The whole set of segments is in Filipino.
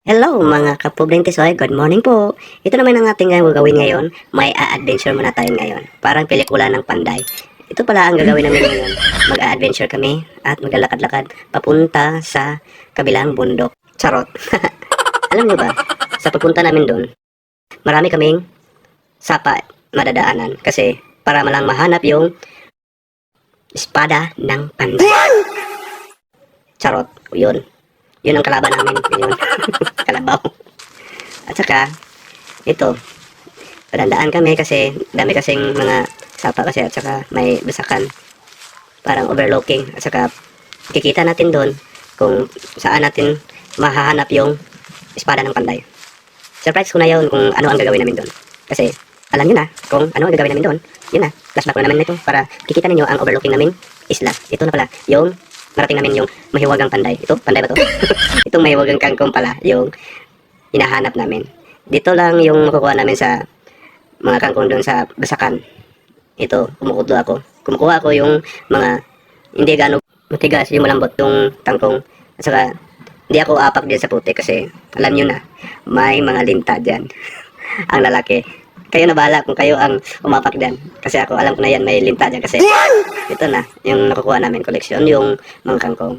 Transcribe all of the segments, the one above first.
Hello mga kapobrentisoy, good morning po. Ito naman ang ating gagawin ngayon. May a-adventure muna tayo ngayon. Parang pelikula ng Panday. Ito pala ang gagawin namin ngayon. Mag-a-adventure kami at maglalakad-lakad papunta sa kabilang bundok. Charot. Alam nyo ba, sa papunta namin doon, marami kaming sapa madadaanan. Kasi para malang mahanap yung espada ng Panday. Charot. Yun. Yun ang kalaban namin ngayon. Kalabaw. At saka, ito, padandaan kami kasi dami kasing mga sapa kasi at saka may basakan. Parang overlooking. At saka, kikita natin doon kung saan natin mahahanap yung espada ng Panday. Surprise ko na yun kung ano ang gagawin namin doon. Kasi, alam nyo na kung ano ang gagawin namin doon. Yun na, flashback na namin ito para kikita ninyo ang overlooking naming isla. Ito na pala, yung marating namin yung mahiwagang Panday. Ito, Panday ba to? Itong mahiwagang kangkong pala, yung hinahanap namin. Dito lang yung makukuha namin sa mga kangkong doon sa basakan. Ito, kumukuha ako yung mga hindi gaano matigas, yung malambot yung tangkong. At saka, hindi ako apak din sa puti kasi alam nyo na, may mga linta dyan. Ang lalaki. Kayo na bahala kung kayo ang umapak dyan. Kasi ako, alam ko na yan, may linta dyan. Kasi ito na, yung nakukuha namin koleksyon, yung mga kangkong.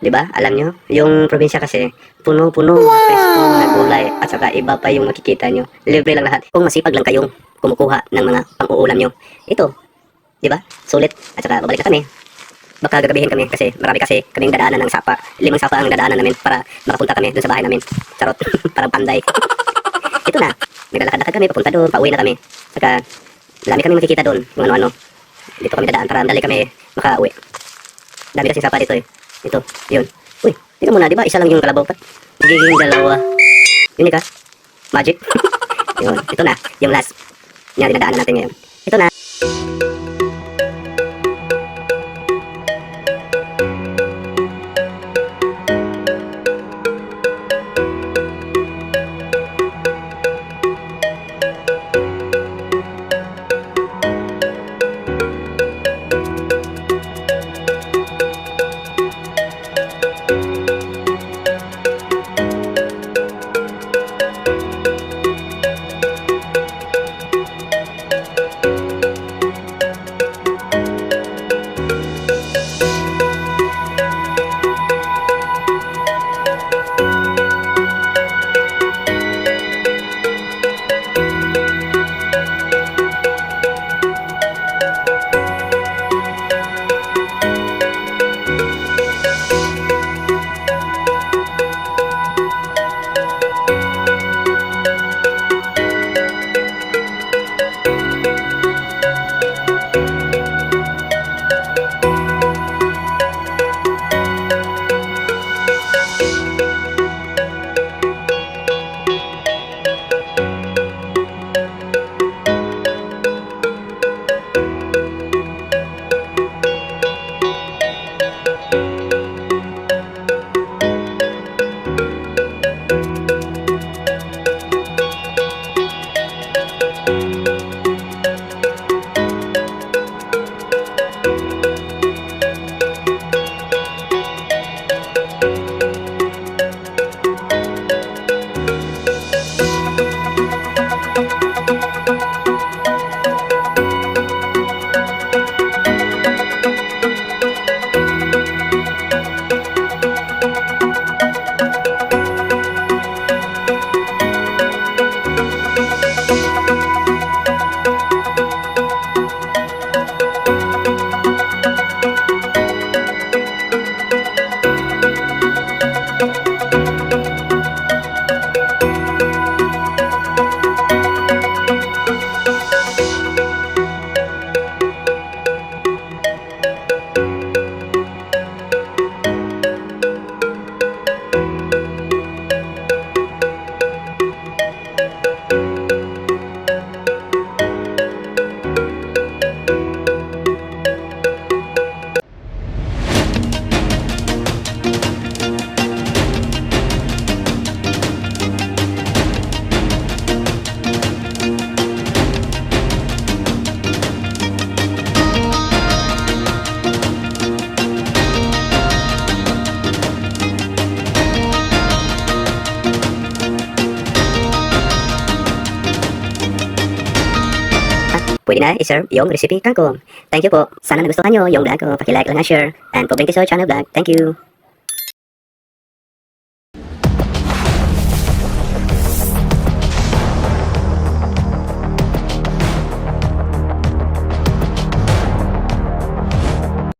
Diba? Alam nyo? Yung probinsya kasi, puno-puno, pesto na gulay, at saka iba pa yung makikita nyo. Libre lang lahat. Kung masipag lang kayong kumukuha ng mga pang-uulam nyo. Ito. Diba? Sulit. At saka babalik na kami. Baka gagabihin kami kasi marami kasi kaming dadaanan ng sapa. 5 sapa ang dadaanan namin para makapunta kami dun sa bahay namin. Charot. Parang Panday. Ito na. Naglalakad-lakad kami, papunta doon, pauwi na kami. Saka, dami kami makikita doon, kung ano-ano. Dito kami dadaan para dali kami makauwi. Dami kasing sapa dito eh. Ito, yun. Uy, tingnan mo na, di ba? Isa lang yung kalabaw pa. Nagiging dalawa. Yun ka? Magic. Yun, ito na, yung last. Yan, dinadaanan natin ngayon. Ito na. pwede na i-serve yung recipe kangkong. Thank you po. Sana nagustuhan nyo yung vlog ko. Paki-like lang at share. And Pobreng Tisoy Channel Vlog. Thank you.